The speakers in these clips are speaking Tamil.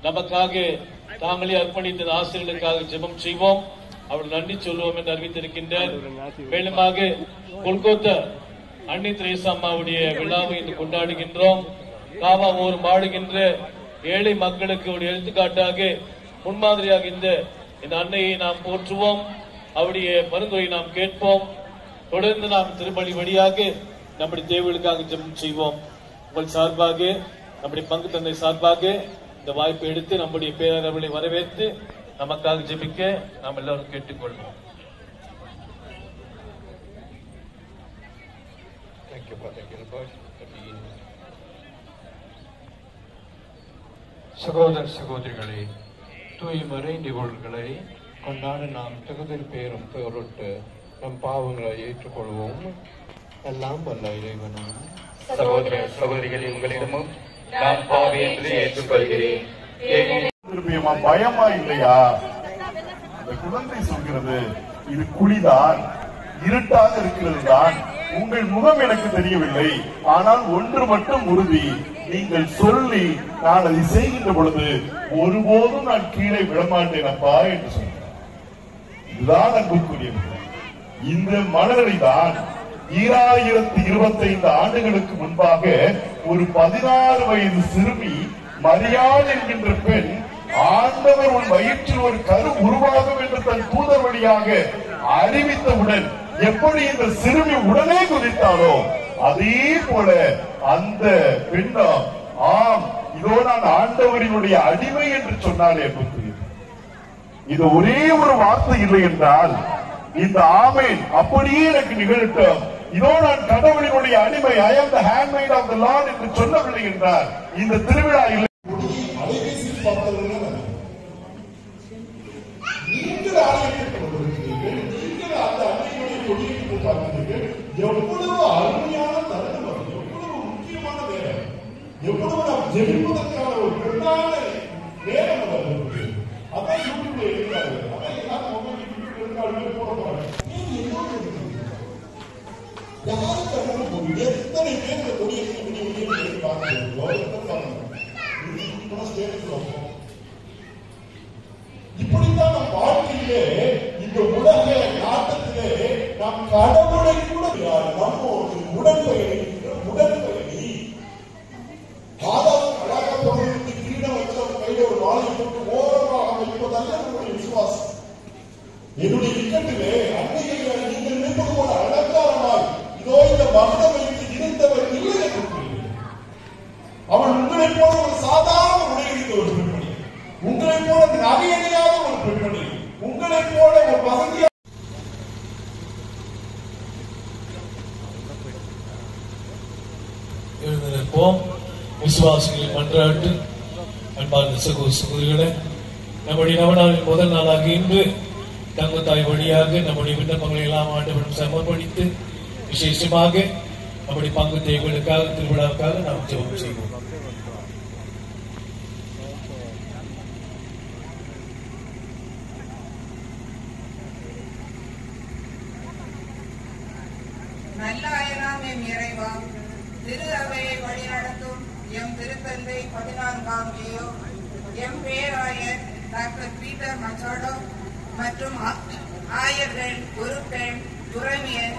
நமக்காக தாங்களே அர்ப்பணித்த ஆசிரியர்களுக்காக ஜெபம் செய்வோம். அவர் நன்றி சொல்லுவோம் என்று அறிவித்திருக்கின்றார். மேலுமாக கொல்கத்தா அன்னை தெரேசா அம்மாவுடைய விழாவை இன்று கொண்டாடுகின்றோம். காவா ஓர் மாடுகின்ற ஏழை மக்களுக்கு ஒரு எடுத்துக்காட்டாக முன்மாதிரியாக இந்த அன்னையை நாம் போற்றுவோம். அவருடைய பரிந்துரை நாம் கேட்போம். தொடர்ந்து நாம் திருப்பலி வழியாக நம்முடைய தேவைகளுக்காக ஜெபம் செய்வோம். உங்கள் சார்பாக நம்முடைய பங்கு தந்தை சார்பாக இந்த வாய்ப்பை எடுத்து நம்முடைய பேரவர்களை வரவேற்று நமக்காக ஜெபிக்க நாம் எல்லாரும் கேட்டுக்கொள்வோம். சகோதர சகோதரிகளே, தூய்மறை நிகழ்வுகளை கொண்டாட நாம் தகுதியில் பேரும் பொருட்டு நம் பாவங்களை ஏற்றுக்கொள்வோம். எல்லாம் வல்ல இறைவனும் சகோதர சகோதரிகளே, உங்களிடமும் நான் பாவி என்று ஏற்றுக்கொள்கிறேன். பயமா இல்லையா? அந்த குழந்தை சொல்கிறது, இது குழிதான், இருட்டாக இருக்கிறது தான், உங்கள் முகம் எனக்கு தெரியவில்லை, ஆனால் ஒன்று மட்டும் உறுதி, நீங்கள் சொல்லி நான் அதை செய்கின்ற பொழுது ஒருபோதும் நான் கீழே விடமாட்டேன் அப்பா என்று சொன்னார். இதுதான் அன்புக்குரியது. இந்த மனதை தான் 2025 ஆண்டுகளுக்கு முன்பாக ஒரு 16 வயது சிறுமி மரியாள் என்கின்ற பெண், ஆண்டவர் உன் வயிற்றில் ஒரு கரு உருவாகும் என்று தன் தூதர் வழியாக அறிவித்தவுடன் எப்படி இந்த சிறுமி உடனே குதித்தாலோ அதே போல அந்த பெண்ணாம், ஆம் இதோ நான் ஆண்டவரினுடைய அடிமை என்று சொன்னாலே புரியுது. இது ஒரே ஒரு வார்த்தை இல்லை என்றால் இந்த ஆமேன் அப்படியே எனக்கு நிகழட்டும், இதோ நான் கடவுளினுடைய அடிமை, I am the handmaid of the Lord என்று சொல்லவில்லை என்றார் இந்த திருவிழா இல்லை. நீங்கள் ஆலயத்திற்கு வந்திருக்கிறீர்கள், நீங்கள் அந்த அன்னையினுடைய கொடியை பார்க்கிறீர்கள். எவ்வளவு அருமையான தருணம், எவ்வளவு முக்கியமான நேரம், எவ்வளவு நாம் ஜெபிப்பதற்கான ஒரு பிரதான நேரம் இருக்கு. அதான் யூடியூப்ல இருக்கிறார்கள், அதான் எல்லாரும் மொபைல் யூடியூப்ல இருக்காங்க போடுறாங்க. எத்தனை பேர் இந்த கொடியை இப்படித்தான் நம் வாழ்க்கையிலே இந்த உலக நாட்டத்திலே நாம் கடவுளை கூட நம்மோடு உடன்பயணி அழகாக பொருளுக்கு கிரீடம் வச்சு கையில ஒரு வாழை போட்டு ஓரமாக வைப்பதல்ல நம்முடைய விசுவாசம். என்னுடைய இக்கட்டிலே அன்னையை நீங்கள் நினைப்பது போல அலங்காரமாய் இதோ இந்த மகனம் வைத்து இருந்தவர் இல்லை என்று அவள் உங்களைப் போல ஒரு சாதாரண உடையணிந்த ஒரு பெண்மணி, உங்களைப் போல நகையணியாத ஒரு பெண்மணி, உங்களைப் போல ஒரு வசதியாக எழுந்திருப்போம். விசுவாசிகளின் மன்றாட்டு. அன்பார்ந்த சகோதரிகளே, நம்முடைய நவநாளின் முதல் நாளாக இன்று தங்கத்தாய் வழியாக நம்முடைய விண்ணப்பங்களை எல்லாம் ஆண்டவரிடம் சமர்ப்பணித்து விசேஷமாக நம்முடைய பங்கு தேவைகளுக்காக திருவிழாவுக்காக நாம் ஜெபம் செய்வோம். நல்லாயனாம் எம் இறைவா, திரு அவையை வழிநடத்தும் எம் திருத்தந்தை 14ஆம் லியோ, எம் பேராயர் டாக்டர் பீட்டர் மச்சாடோ மற்றும் ஆயர்கள், குருக்கள், துறவியர்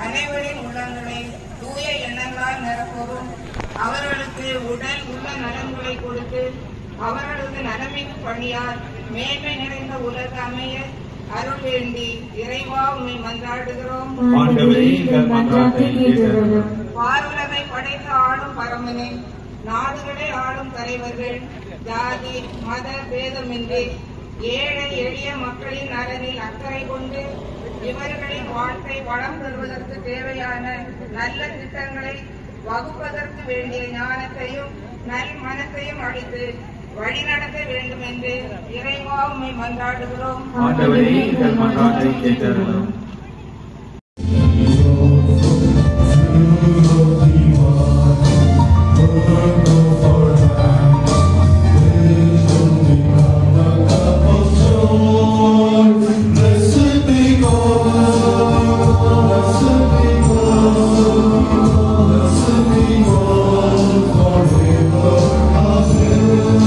அனைவரின் உள்ளங்களை தூய எண்ணங்களால் நிரப்பவும், அவர்களுக்கு உடல் உள்ள நலன்களை கொடுத்து அவர்களது நலமிகு பணியால் மேன்மை நிறைந்த உலக அமைய அருள் வேண்டி இறைவா உம்மை மன்றாடுகிறோம். பார்வுலகை படைத்த ஆளும் பரமனே, நாடுகளை ஆளும் தலைவர்கள் ஜாதி மத பேதமின்றி ஏழை எளிய மக்களின் நலனில் அக்கறை கொண்டு இவர்களின் வாழ்க்கை வளம் பெறுவதற்கு தேவையான நல்ல திட்டங்களை வகுப்பதற்கு வேண்டிய ஞானத்தையும் நல் மனத்தையும் அளித்து வழிநடத்த வேண்டும் என்று இறைவா உம்மை மன்றாடுகிறோம்.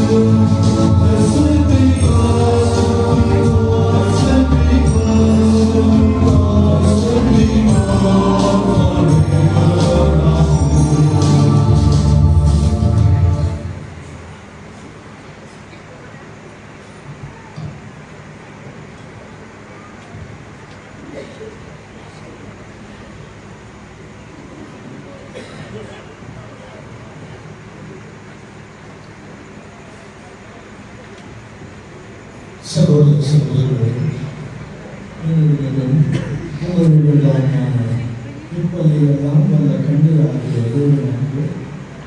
Forever, சகோதர சகோதரர்களே, உங்களுடையதான இப்பதையெல்லாம் வந்த கண்ணியாகிய தேவனாக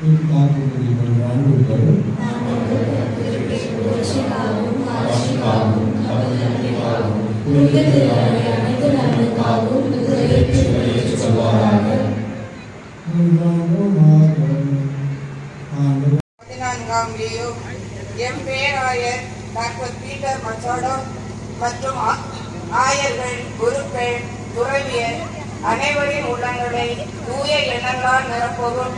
என் காக்கும்படி வாழ்வுகள் எம் பேராயர் டாக்டர் பீட்டர் மச்சாடோ மற்றும் ஆயர்கள், குருக்கள், துறவியர் அனைவரின் உள்ளங்களை தூய எண்ணங்களால் நிரப்பவும்,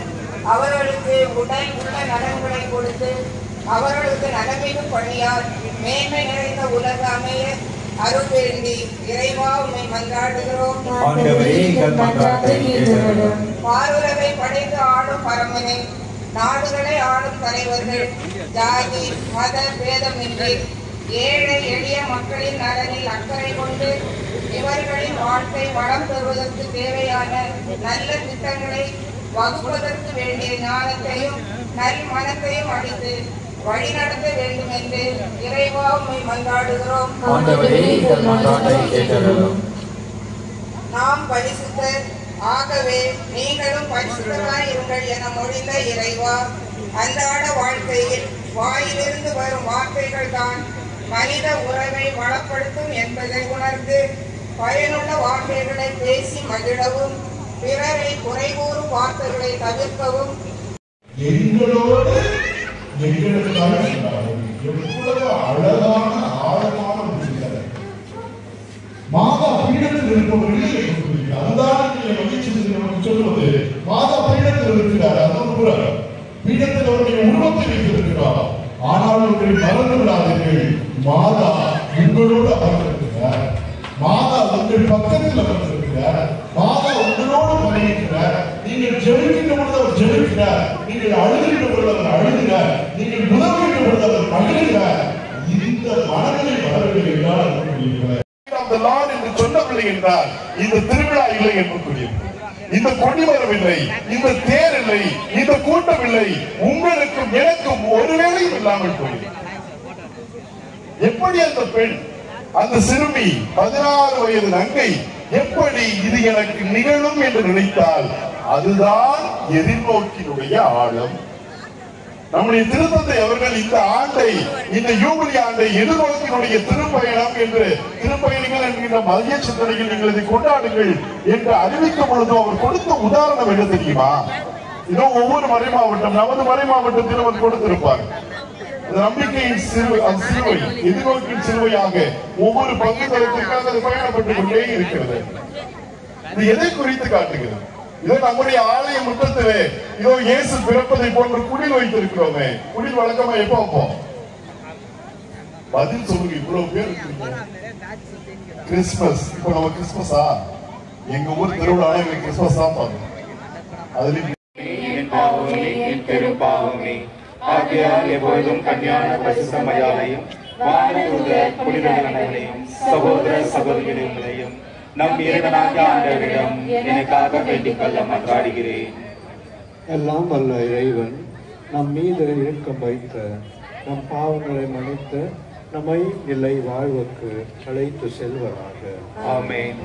அவர்களுக்கு உடல் உள்ள நலன்களை கொடுத்து அவர்களுக்கு நலமிகு பணியால் மேன்மை நிறைந்த உலக அமைய அருள் வேண்டி இறைவா உம்மை மன்றாடுகிறோம். பார்வுலகை படைத்து ஆளும் பரமனே, நாடுகளை ஆளும் தலைவர்கள் ஜாதி மத பேதமின்றி ஏழை எளிய மக்களின் நலனில் அக்கறை கொண்டு இவர்களின் வாழ்க்கை வளம் பெறுவதற்கு தேவையான நல்ல திட்டங்களை வகுப்பதற்கு வேண்டிய ஞானத்தையும் நல் மனத்தையும் அளித்து வழிநடத்த வேண்டும் என்று இறைவா உம்மை மன்றாடுகிறோம். நாம் பரிசுத்தர், ஆகவே நீங்களும் பரிசுத்தராய் இருங்கள் என மொழிந்த இறைவா, அன்றாட வாழ்க்கையில் வாயிலிருந்து வரும் வார்த்தைகள் தான் மனித உறவை வளப்படுத்தும் என்பதை உணர்ந்து பயனுள்ள வார்த்தைகளை பேசி மகிழவும், பிறரை குறைகூறும் வார்த்தைகளை தவிர்க்கவும் எங்களோடு எங்களுக்காக எவ்வளவு அழகான ஆழமான புரிதல். மாதா பீடத்தில் இருப்பவர்கள் அதுதான் மகிழ்ச்சி நமக்கு சொல்வது. மாதா பீடத்தில் இருக்கிறார், அதான் பீடத்தில் அவருடைய உருவத்தை வைத்திருக்கிறார். ஆனால் அவர்களை மறந்து விடாதீர்கள், மாதா உங்களோடு அமர்ந்திருக்கிறார், மாதா உங்கள் பக்கத்தில் அமர்ந்திருக்கிறார், மாதா உங்களோடு பணியிருக்கிறார். நீங்கள் ஜெபிக்கின்ற பொழுது அவர் ஜெபிக்கிறார், நீங்கள் அழுகின்ற பொழுது அவர் அழுகிறார், நீங்கள் உதவுகின்ற பொழுது அவர் மகிழ்கிறார். இந்த மனநிலை வரவில்லை என்றால் என்று சொல்லவில்லை என்றால் இந்த திருவிழா இல்லை என்று கூறியது. இந்த கொடி வரவில்லை, இந்த தேர் இல்லை, இந்த கூட்டம் இல்லை, உங்களுக்கும் எனக்கும் ஒருவேளையும் இல்லாமல் போய் எப்படி அந்த பெண், அந்த சிறுமி 16 வயது நங்கை எப்படி இது எனக்கு நிகழும் என்று நினைத்தால் அதுதான் எதிர்நோக்கினுடைய ஆழம். நம்முடைய திருத்தந்தை அவர்கள் இந்த ஆண்டை, இந்த யூபிலி ஆண்டை எதிர்நோக்கினுடைய திருப்பயணம் என்று, திருப்பயணிகள் என்கின்ற மதிய சிந்தனையில் நீங்கள் இதை கொண்டாடுங்கள் என்று அறிவிக்கும் பொழுது அவர் கொடுத்த உதாரணம் என்ன தெரியுமா? இதோ ஒவ்வொரு மறை மாவட்டம், நமது மறை மாவட்டத்தில் அவர் கொடுத்திருப்பார். நம்பிக்கையின் சிலுவை, எதிர்நோக்கின் சிலுவையாக ஒவ்வொரு பங்கு தளத்திற்காக அது பயணப்பட்டுக் கொண்டே இருக்கிறது. இது எதை குறித்து காட்டுகிறது? இதோ நம்முடைய ஆலய முற்றத்திலே இதோ இயேசு பிறப்பதை போன்று குடில் வைத்திருக்கிறோமே. குடில் வழக்கமா எப்ப வைப்போம்? பதில் சொல்லுங்க. இவ்வளவு பேர் கிறிஸ்துமஸ். இப்ப நம்ம கிறிஸ்துமஸா? எங்க ஊர் திருவிழா எங்களுக்கு கிறிஸ்துமஸ் தான் பாருங்க. அதுல ஆகையால் எப்பொழுதும் கன்னியான பரிசுத்தமையாலையும் வானதூதர் புனிதர்களையும் சகோதர சகோதரிகளையும் நம் இறைவனாகிய ஆண்டவரிடம் எனக்காக வேண்டிக் கொள்ள மன்றாடுகிறேன். எல்லாம் வல்ல இறைவன் நம் மீது இரக்கம் வைத்த, நம் பாவங்களை மன்னித்து நம்மை நிலை வாழ்வுக்கு அழைத்து செல்வராக. ஆமென்.